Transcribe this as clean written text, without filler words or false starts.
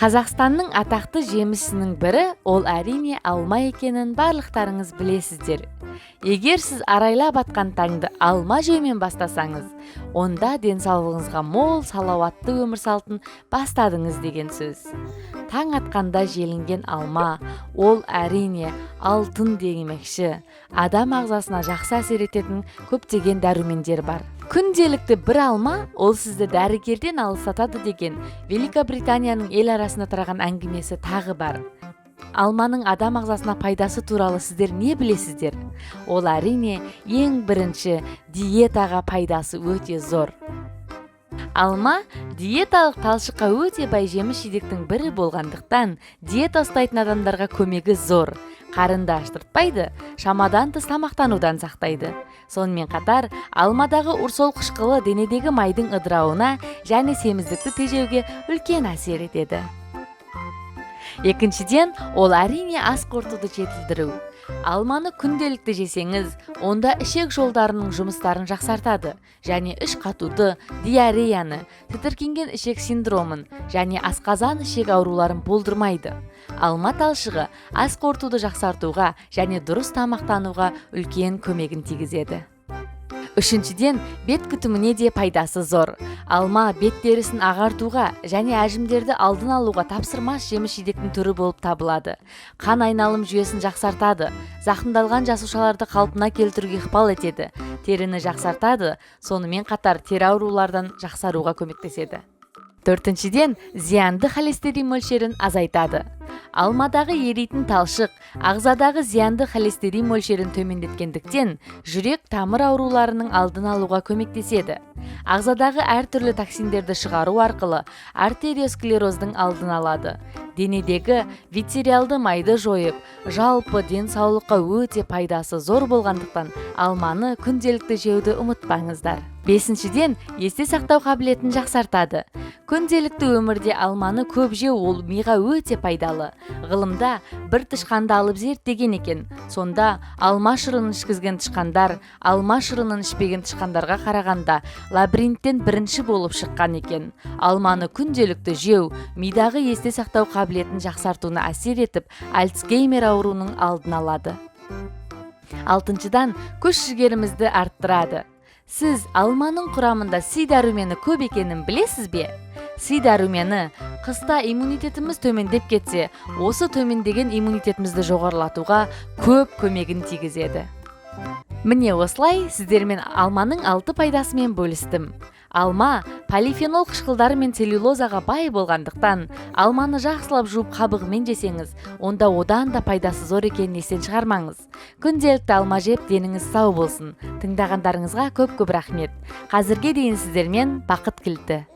Қазақстанның атақты жемісінің бірі ол әрине алма екенін барлықтарыңыз білесіздер. Егер сіз арайлап атқан таңды алма жеумен бастасаңыз, онда денсаулығыңызға мол салауатты өмір салтын бастадыңыз деген сөз. Таң атқанда желінген алма, ол әрине алтын демекші. Адам ағзасына жақсы әсер ететін көптеген дәрумендер бар. Күнделікті бір алма ол сізді дәрігерден алыстатады деген Великобританияның ел арасында тараған әңгімесі тағы бар. Алманың адам ағзасына пайдасы туралы сіздер не білесіздер? Ол әрине ең бірінші диетаға пайдасы өте зор. Алма диеталық талшыққа өте бай жеміс-жидектің бірі болғандықтан, диета ұстайтын адамдарға көмегі зор. Қарынды аштыртпайды, шамадан тыс тамақтанудан сақтайды. Сонымен қатар, алмадағы урсол қышқылы денедегі майдың ыдырауына және семіздікті тежеуге үлкен әсер етеді. Екіншіден, ол әрине ас қорытуды жетілдіру. Алманы күнделікті жесеңіз, онда ішек жолдарының жұмыстарын жақсартады және іш қатуды, диареяны, тітіркенген ішек синдромын және асқазан ішек ауруларын болдырмайды. Алма талшығы ас қорытуды жақсартуға және дұрыс тамақтануға үлкен көмегін тигізеді. Үшіншіден, бет күтіміне де пайдасы зор. Алма бет терісін ағартуға және әжімдерді алдын алуға тапсырмас жеміс-жидектің түрі болып табылады. Қан айналым жүйесін жақсартады, зақымдалған жасушаларды қалпына келтіруге ықпал етеді, теріні жақсартады, сонымен қатар тері аурулардан жақсаруға көмектеседі. Төртіншіден, зиянды холестерин мөлшерін азайтады. Алмадағы еритін талшық ағзадағы зиянды холестерин мөлшерін төмендеткендіктен, жүрек тамыр ауруларының алдын алуға көмектеседі. Ағзадағы әртүрлі токсиндерді шығару арқылы артериосклероздың алдын алады. Денедегі витериалды майды жойып, жалпы денсаулыққа өте пайдасы зор болғандықтан, алманы күнделікті жеуді ұмытпаңыздар. Бесіншіден, есте сақтау қабілетін жақсартады. Күнделікті өмірде алманы көп жеу ол миға өте пайдалы. Ғылымда бір тышқанды алып зерттеген екен. Сонда алма шырынын ішкізген тышқандар, алма шырынын ішпеген тышқандарға қарағанда лабиринттен бірінші болып шыққан екен. Алманы күнделікті жеу мидағы есте сақтау қабілетін жақсартуына әсер етіп, Альцгеймер ауруының алдын алады. Алтыншыдан, күш-жігерімізді арттырады. Сіз алманың құрамында С дәрумені көп екенін білесіз бе? С дәрумені қыста иммунитетіміз төмендеп кетсе, осы төмендеген иммунитетімізді жоғарылатуға көп көмегін тигізеді. Міне осылай сіздермен алманың 6 пайдасымен бөлістім. Алма полифенол қышқылдары мен целлюлозаға бай болғандықтан, алманы жақсылап жуып қабығымен жесеңіз, онда одан да пайдасы зор екенін естен шығармаңыз. Күнделікті алма жеп деніңіз сау болсын. Тыңдағандарыңызға көп рахмет. Қазірге дейін сіздермен Бақыт кілті.